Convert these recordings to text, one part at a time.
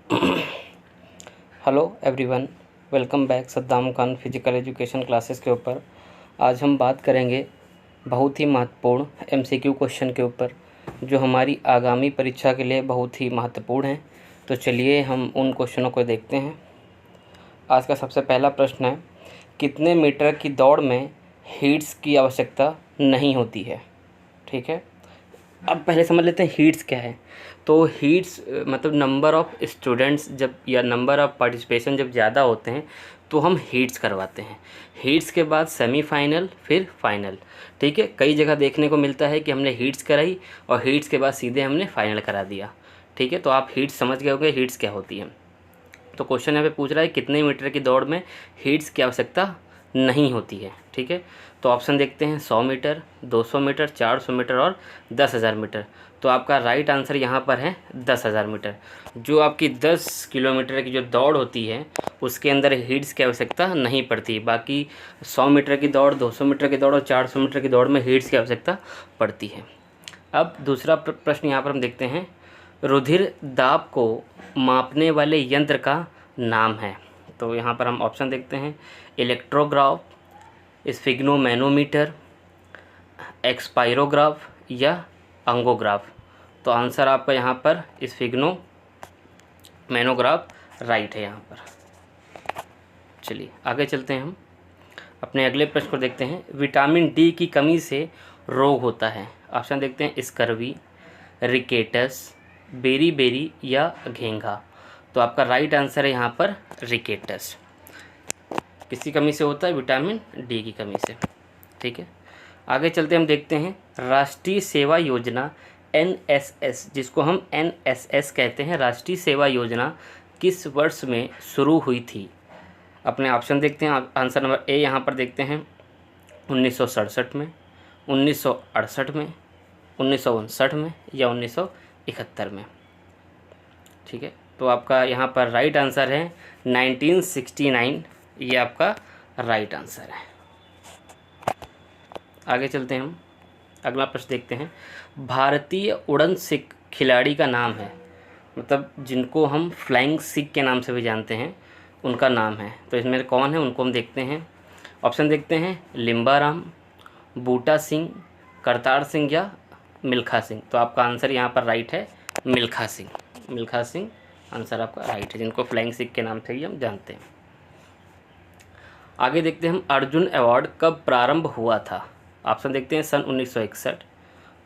Hello everyone, welcome back Saddam Khan physical education classes के ऊपर। आज हम बात करेंगे बहुत ही महत्वपूर्ण एमसीक्यू क्वेश्चन के ऊपर, जो हमारी आगामी परीक्षा के लिए बहुत ही महत्वपूर्ण है। तो चलिए हम उन क्वेश्चनों को देखते हैं। आज का सबसे पहला प्रश्न है, कितने मीटर की दौड़ में हीट्स की आवश्यकता नहीं होती है। ठीक है, अब पहले समझ लेते हैं हीट्स क्या है। तो हीट्स मतलब नंबर ऑफ़ स्टूडेंट्स जब या नंबर ऑफ़ पार्टिसिपेशन जब ज़्यादा होते हैं तो हम हीट्स करवाते हैं। हीट्स के बाद सेमीफाइनल, फिर फाइनल। ठीक है, कई जगह देखने को मिलता है कि हमने हीट्स कराई और हीट्स के बाद सीधे हमने फाइनल करा दिया। ठीक है, तो आप हीट्स समझ गए होंगे हीट्स क्या होती है। तो क्वेश्चन यहाँ पे पूछ रहा है कितने मीटर की दौड़ में हीट्स की आवश्यकता नहीं होती है। ठीक है, तो ऑप्शन देखते हैं 100 मीटर, 200 मीटर, 400 मीटर और 10,000 मीटर। तो आपका राइट आंसर यहाँ पर है 10,000 मीटर। जो आपकी 10 किलोमीटर की जो दौड़ होती है उसके अंदर हीट्स की आवश्यकता नहीं पड़ती। बाकी 100 मीटर की दौड़, 200 मीटर की दौड़ और 400 मीटर की दौड़ में हीट्स की आवश्यकता पड़ती है। अब दूसरा प्रश्न यहाँ पर हम देखते हैं, रुधिर दाब को मापने वाले यंत्र का नाम है। तो यहाँ पर हम ऑप्शन देखते हैं, इलेक्ट्रोग्राफ, स्फिग्नोमैनोमीटर, एक्सपायरोग्राफ या अंगोग्राफ। तो आंसर आपका यहाँ पर स्फिग्नोमैनोग्राफ राइट है यहाँ पर। चलिए आगे चलते हैं, हम अपने अगले प्रश्न को देखते हैं। विटामिन डी की कमी से रोग होता है। ऑप्शन देखते हैं, स्कर्वी, रिकेटस, बेरी या घेंघा। तो आपका राइट आंसर है यहाँ पर रिकेटस। किसकी कमी से होता है? विटामिन डी की कमी से। ठीक है, आगे चलते हम देखते हैं, राष्ट्रीय सेवा योजना एनएसएस, जिसको हम एनएसएस कहते हैं, राष्ट्रीय सेवा योजना किस वर्ष में शुरू हुई थी? अपने ऑप्शन देखते हैं। आंसर नंबर ए यहाँ पर देखते हैं, 1967 में, 1968 में, 1959 में या 1971 में। ठीक है, तो आपका यहाँ पर राइट आंसर है 1969। ये आपका राइट आंसर है। आगे चलते हैं, हम अगला प्रश्न देखते हैं। भारतीय उड़न सिख खिलाड़ी का नाम है, मतलब जिनको हम फ्लाइंग सिख के नाम से भी जानते हैं, उनका नाम है। तो इसमें कौन है उनको हम देखते हैं। ऑप्शन देखते हैं, लिम्बाराम, बूटा सिंह, करतार सिंह या मिल्खा सिंह। तो आपका आंसर यहाँ पर राइट है मिल्खा सिंह। मिल्खा सिंह आंसर आपका राइट है, जिनको फ्लाइंग सिख के नाम से ही हम जानते हैं। आगे देखते हैं हम, अर्जुन अवार्ड कब प्रारंभ हुआ था? ऑप्शन देखते हैं, सन 1961,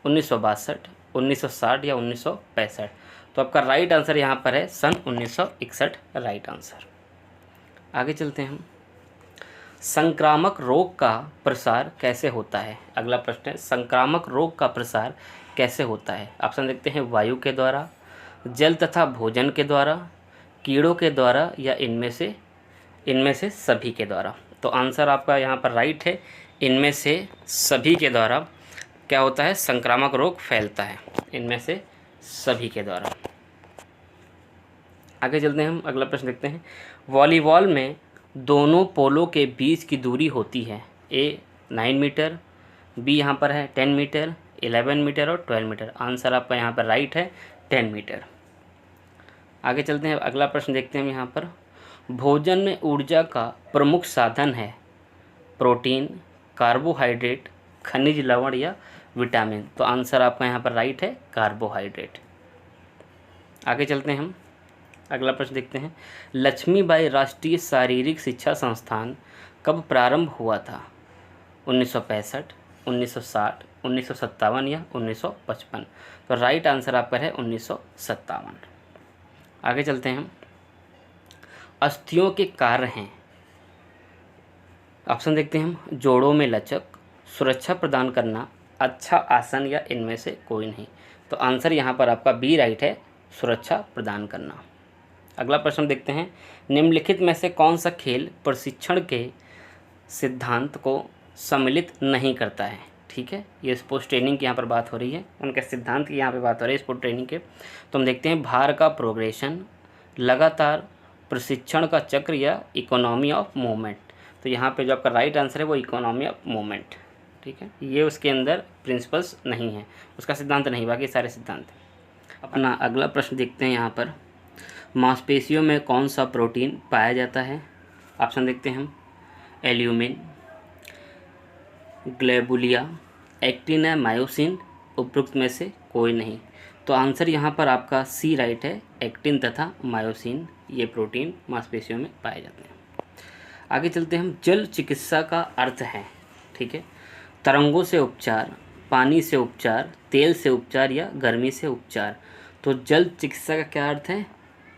1962, 1960 या 1965। तो आपका राइट आंसर यहाँ पर है सन 1961 राइट आंसर। आगे चलते हैं हम, संक्रामक रोग का प्रसार कैसे होता है? अगला प्रश्न है, संक्रामक रोग का प्रसार कैसे होता है? ऑप्शन देखते हैं, वायु के द्वारा, जल तथा भोजन के द्वारा, कीड़ों के द्वारा या इनमें से सभी के द्वारा। तो आंसर आपका यहाँ पर राइट है, इनमें से सभी के द्वारा क्या होता है? संक्रामक रोग फैलता है, इनमें से सभी के द्वारा। आगे चलते हैं, हम अगला प्रश्न देखते हैं। वॉलीबॉल में दोनों पोलों के बीच की दूरी होती है, ए 9 मीटर, बी यहाँ पर है 10 मीटर, 11 मीटर और 12 मीटर। आंसर आपका यहाँ पर राइट है 10 मीटर। आगे चलते हैं, अगला प्रश्न देखते हैं हम यहाँ पर। भोजन में ऊर्जा का प्रमुख साधन है, प्रोटीन, कार्बोहाइड्रेट, खनिज लवण या विटामिन। तो आंसर आपका यहाँ पर राइट है कार्बोहाइड्रेट। आगे चलते हैं, हम अगला प्रश्न देखते हैं। लक्ष्मीबाई राष्ट्रीय शारीरिक शिक्षा संस्थान कब प्रारंभ हुआ था? 1965, 1960, 1957 या 1955। तो राइट आंसर आपका है 1957। आगे चलते हैं, हम अस्थियों के कार्य हैं। ऑप्शन देखते हैं हम, जोड़ों में लचक, सुरक्षा प्रदान करना, अच्छा आसन या इनमें से कोई नहीं। तो आंसर यहाँ पर आपका बी राइट है, सुरक्षा प्रदान करना। अगला प्रश्न देखते हैं, निम्नलिखित में से कौन सा खेल प्रशिक्षण के सिद्धांत को सम्मिलित नहीं करता है? ठीक है, ये स्पोर्ट्स ट्रेनिंग की यहाँ पर बात हो रही है, उनके सिद्धांत की यहाँ पे बात हो रही है स्पोर्ट्स ट्रेनिंग के। तो हम देखते हैं, भार का प्रोग्रेशन, लगातार प्रशिक्षण का चक्र या इकोनॉमी ऑफ मूवमेंट। तो यहाँ पे जो आपका राइट आंसर है वो इकोनॉमी ऑफ मूवमेंट। ठीक है, ये उसके अंदर प्रिंसिपल्स नहीं है, उसका सिद्धांत नहीं, बाकी सारे सिद्धांत। अपना अगला प्रश्न देखते हैं यहाँ पर। मांसपेशियों में कौन सा प्रोटीन पाया जाता है? ऑप्शन देखते हैं हम, एल्यूमिन, ग्लोबुलिया, एक्टिन या मायोसिन, उपरोक्त में से कोई नहीं। तो आंसर यहाँ पर आपका सी राइट है, एक्टिन तथा मायोसिन ये प्रोटीन मांसपेशियों में पाए जाते हैं। आगे चलते हैं हम, जल चिकित्सा का अर्थ है, ठीक है, तरंगों से उपचार, पानी से उपचार, तेल से उपचार या गर्मी से उपचार। तो जल चिकित्सा का क्या अर्थ है?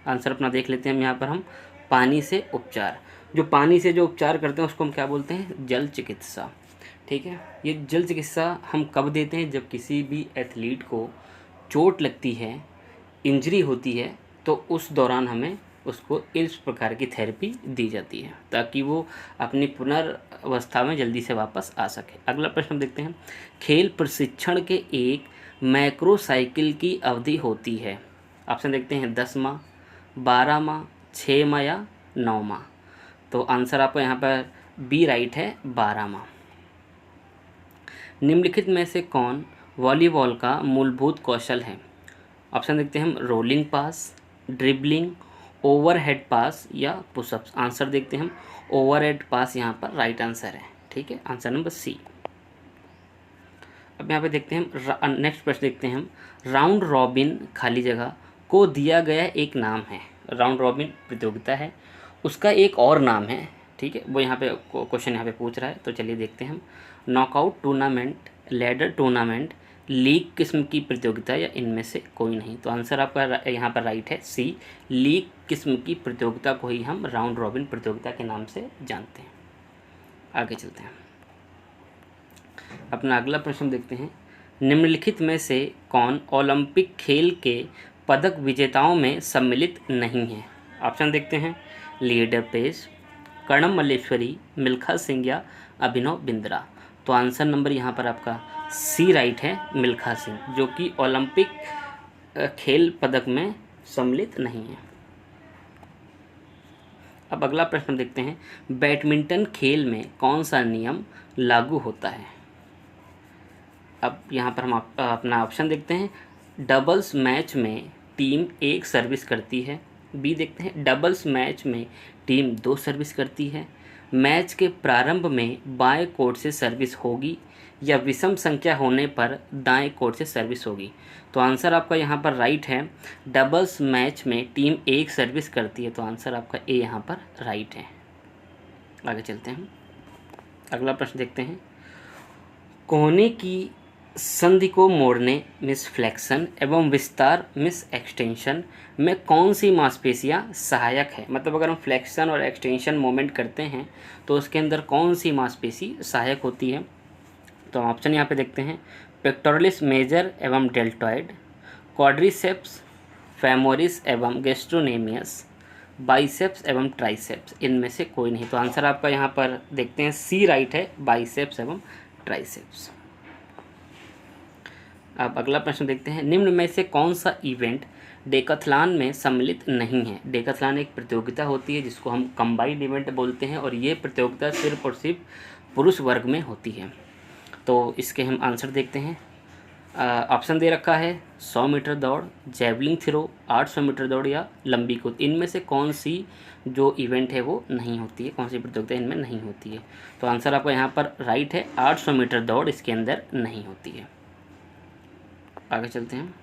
आंसर अपना देख लेते हैं हम यहाँ पर, हम पानी से उपचार, जो पानी से जो उपचार करते हैं उसको हम क्या बोलते हैं? जल चिकित्सा, ठीक है। ये जल चिकित्सा हम कब देते हैं? जब किसी भी एथलीट को चोट लगती है, इंजरी होती है, तो उस दौरान हमें उसको इस प्रकार की थेरेपी दी जाती है ताकि वो अपनी पुनर्वस्था में जल्दी से वापस आ सके। अगला प्रश्न हम देखते हैं, खेल प्रशिक्षण के एक मैक्रो साइकिल की अवधि होती है। ऑप्शन देखते हैं 10 माह, 12 माह, 6 माह या 9 माह। तो आंसर आपका यहाँ पर बी राइट है, 12 माह। निम्नलिखित में से कौन वॉलीबॉल का मूलभूत कौशल है? ऑप्शन देखते हैं हम, रोलिंग पास, ड्रिबलिंग, ओवरहेड पास या पुशअप्स। आंसर देखते हैं हम, ओवरहेड पास यहाँ पर राइट आंसर है, ठीक है, आंसर नंबर सी। अब यहाँ पे देखते हैं हम, नेक्स्ट प्रश्न देखते हैं हम, राउंड रॉबिन खाली जगह को दिया गया एक नाम है। राउंड रॉबिन प्रतियोगिता है, उसका एक और नाम है, ठीक है, वो यहाँ पे क्वेश्चन यहाँ पे पूछ रहा है। तो चलिए देखते हैं हम, knockout tournament, ladder tournament, league किस्म की प्रतियोगिता या इनमें से कोई नहीं। तो आंसर आपका यहाँ पर राइट है, सी, लीग किस्म की प्रतियोगिता को ही हम राउंड रॉबिन प्रतियोगिता के नाम से जानते हैं। आगे चलते हैं, अपना अगला प्रश्न देखते हैं, निम्नलिखित में से कौन ओलंपिक खेल के पदक विजेताओं में सम्मिलित नहीं है? ऑप्शन देखते हैं, लीडर पेस, कर्णम मल्लेश्वरी, मिल्खा सिंह या अभिनव बिंद्रा। तो आंसर नंबर यहाँ पर आपका सी राइट है, मिल्खा सिंह, जो कि ओलंपिक खेल पदक में सम्मिलित नहीं है। अब अगला प्रश्न देखते हैं, बैडमिंटन खेल में कौन सा नियम लागू होता है? अब यहाँ पर हम अपना ऑप्शन देखते हैं, डबल्स मैच में टीम 1 सर्विस करती है, बी देखते हैं, डबल्स मैच में टीम 2 सर्विस करती है, मैच के प्रारंभ में बाएं कोर्ट से सर्विस होगी या विषम संख्या होने पर दाएं कोर्ट से सर्विस होगी। तो आंसर आपका यहाँ पर राइट है, डबल्स मैच में टीम 1 सर्विस करती है। तो आंसर आपका ए यहाँ पर राइट है। आगे चलते हैं, अगला प्रश्न देखते हैं, कोने की संधि को मोड़ने मिस फ्लेक्शन एवं विस्तार मिस एक्सटेंशन में कौन सी मांसपेशियां सहायक है? मतलब अगर हम फ्लेक्शन और एक्सटेंशन मूवमेंट करते हैं तो उसके अंदर कौन सी मांसपेशी सहायक होती है? तो ऑप्शन यहाँ पे देखते हैं, पेक्टोरलिस मेजर एवं डेल्टॉइड, क्वाड्रिसेप्स, फेमोरिस एवं गैस्ट्रोनेमियस, बाइसेप्स एवं ट्राइसेप्स, इनमें से कोई नहीं। तो आंसर आपका यहाँ पर देखते हैं, सी राइट है, बाइसेप्स एवं ट्राइसेप्स। अब अगला प्रश्न देखते हैं, निम्न में से कौन सा इवेंट डेकाथलॉन में सम्मिलित नहीं है? डेकाथलॉन एक प्रतियोगिता होती है जिसको हम कंबाइंड इवेंट बोलते हैं और ये प्रतियोगिता सिर्फ और सिर्फ पुरुष वर्ग में होती है। तो इसके हम आंसर देखते हैं, ऑप्शन दे रखा है 100 मीटर दौड़, जैवलिन थ्रो, 800 मीटर दौड़ या लंबी कूद। इनमें से कौन सी जो इवेंट है वो नहीं होती है, कौन सी प्रतियोगिता इनमें नहीं होती है? तो आंसर आपका यहाँ पर राइट है, 800 मीटर दौड़ इसके अंदर नहीं होती है। आगे चलते हैं,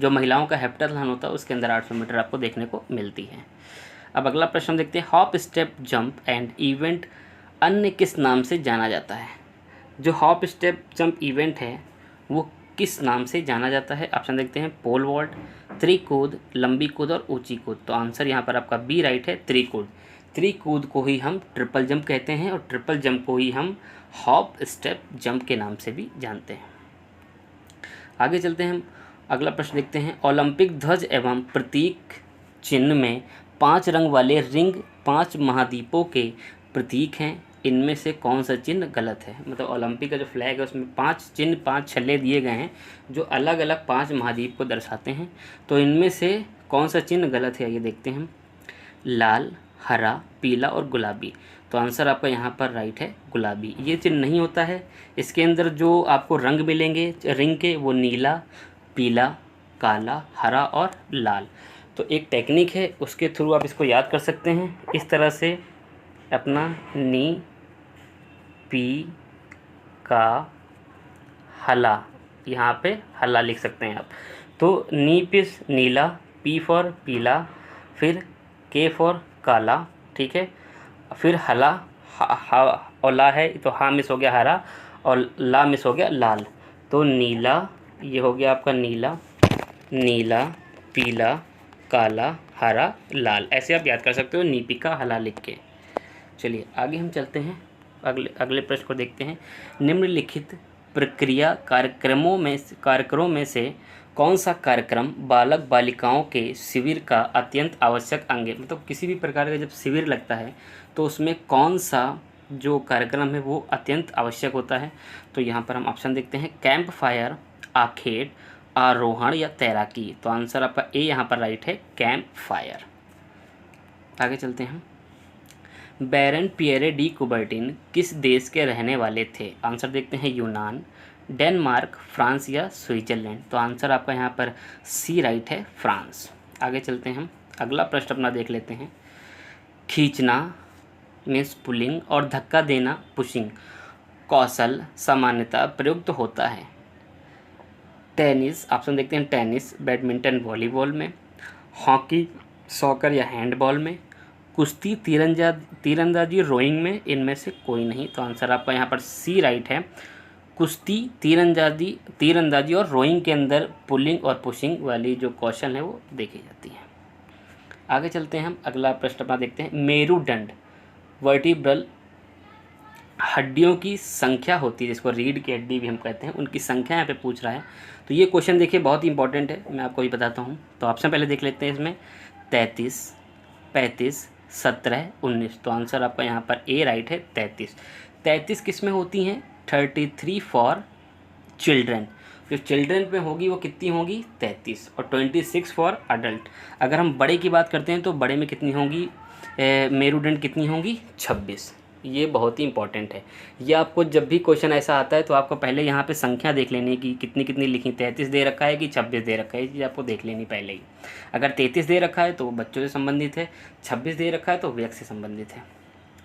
जो महिलाओं का हेप्टाथलॉन होता है उसके अंदर 800 मीटर आपको देखने को मिलती है। अब अगला प्रश्न देखते हैं, hop step jump and event अन्य किस नाम से जाना जाता है? जो हॉप स्टेप जंप इवेंट है वो किस नाम से जाना जाता है? ऑप्शन देखते हैं, पोल वॉल्ट, त्रिकूद, लंबी कूद और ऊंची कूद। तो आंसर यहाँ पर आपका बी राइट है, त्रिकूद। त्रिकूद को ही हम ट्रिपल जंप कहते हैं और ट्रिपल जंप को ही हम हॉप स्टेप जंप के नाम से भी जानते हैं। आगे चलते हैं, हम अगला प्रश्न देखते हैं, ओलंपिक ध्वज एवं प्रतीक चिन्ह में 5 रंग वाले रिंग 5 महाद्वीपों के प्रतीक हैं, इनमें से कौन सा चिन्ह गलत है? मतलब ओलंपिक का जो फ्लैग है उसमें 5 चिन्ह 5 छल्ले दिए गए हैं जो अलग अलग 5 महाद्वीप को दर्शाते हैं। तो इनमें से कौन सा चिन्ह गलत है ये देखते हैं, लाल, हरा, पीला और गुलाबी। तो आंसर आपका यहाँ पर राइट है, गुलाबी। ये चिन्ह नहीं होता है, इसके अंदर जो आपको रंग मिलेंगे रिंग के वो नीला, पीला, काला, हरा और लाल। तो एक टेक्निक है, उसके थ्रू आप इसको याद कर सकते हैं। इस तरह से अपना नी पी का हला, यहाँ पे हला लिख सकते हैं आप। तो नी पिस नीला, पी फॉर पीला, फिर के फॉर काला, ठीक है, फिर हला, हा और ला है तो हा मिस हो गया हरा, और ला मिस हो गया लाल। तो नीला, ये हो गया आपका नीला, नीला, पीला, काला, हरा, लाल, ऐसे आप याद कर सकते हो नीपी का हला लिख के। चलिए आगे हम चलते हैं, अगले प्रश्न को देखते हैं। निम्नलिखित प्रक्रिया कार्यक्रमों में से कौन सा कार्यक्रम बालक बालिकाओं के शिविर का अत्यंत आवश्यक अंग है? मतलब किसी भी प्रकार का जब शिविर लगता है तो उसमें कौन सा जो कार्यक्रम है वो अत्यंत आवश्यक होता है? तो यहाँ पर हम ऑप्शन देखते हैं, कैंप फायर, आखेट, आरोहण या तैराकी। तो आंसर आपका ए यहाँ पर राइट है, कैंप फायर। आगे चलते हैं। बैरन पियरे डी कुबर्टिन किस देश के रहने वाले थे? आंसर देखते हैं, यूनान, डेनमार्क, फ्रांस या स्विट्जरलैंड। तो आंसर आपका यहाँ पर सी राइट है, फ्रांस। आगे चलते हैं हम, अगला प्रश्न अपना देख लेते हैं। खींचना मीन्स पुलिंग और धक्का देना पुशिंग कौशल सामान्यतः प्रयुक्त होता है टेनिस, ऑप्शन देखते हैं, टेनिस, बैडमिंटन, वॉलीबॉल में, हॉकी, सॉकर या हैंडबॉल में, कुश्ती, तीरंदाजी, रोइंग में, इनमें से कोई नहीं। तो आंसर आपका यहाँ पर सी राइट है, कुश्ती, तीरंदाजी और रोइंग के अंदर पुलिंग और पुशिंग वाली जो कौशल है वो देखी जाती है। आगे चलते हैं हम, अगला प्रश्न अपना देखते हैं। मेरुदंड वर्टिब्रल हड्डियों की संख्या होती है, जिसको रीढ़ की हड्डी भी हम कहते हैं, उनकी संख्या यहाँ पे पूछ रहा है। तो ये क्वेश्चन देखिए बहुत ही इंपॉर्टेंट है, मैं आपको ये बताता हूँ। तो ऑप्शन पहले देख लेते हैं इसमें, 33, 35, 17, 19। तो आंसर आपका यहाँ पर ए राइट है, 33। 33 किस में होती हैं? 33 फॉर चिल्ड्रन। जो चिल्ड्रन में होगी वो कितनी होगी? 33, और 26 फॉर अडल्ट। अगर हम बड़े की बात करते हैं तो बड़े में कितनी होंगी, मेरुदंड कितनी होंगी? 26। ये बहुत ही इंपॉर्टेंट है। ये आपको जब भी क्वेश्चन ऐसा आता है तो आपको पहले यहाँ पे संख्या देख लेनी कि कितनी कितनी लिखी, 33 दे रखा है कि 26 दे रखा है, ये चीज़ आपको देख लेनी पहले ही। अगर 33 दे रखा है तो वो बच्चों से संबंधित है, 26 दे रखा है तो व्यक्ति से संबंधित है।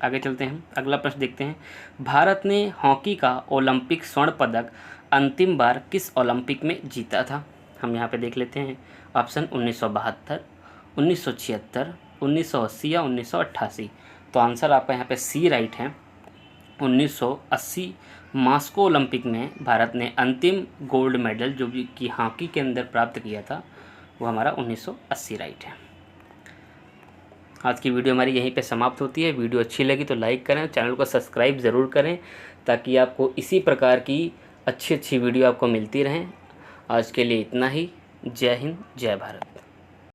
आगे चलते हैं, अगला प्रश्न देखते हैं। भारत ने हॉकी का ओलंपिक स्वर्ण पदक अंतिम बार किस ओलंपिक में जीता था? हम यहाँ पे देख लेते हैं, ऑप्शन 1972, 1976, 1980 या 1988। तो आंसर आपका यहाँ पे सी राइट है, 1980 मॉस्को ओलंपिक में भारत ने अंतिम गोल्ड मेडल जो भी कि हॉकी के अंदर प्राप्त किया था वो हमारा 1980 राइट है। आज की वीडियो हमारी यहीं पे समाप्त होती है। वीडियो अच्छी लगी तो लाइक करें, चैनल को सब्सक्राइब ज़रूर करें ताकि आपको इसी प्रकार की अच्छी वीडियो आपको मिलती रहें। आज के लिए इतना ही। जय हिंद, जय भारत।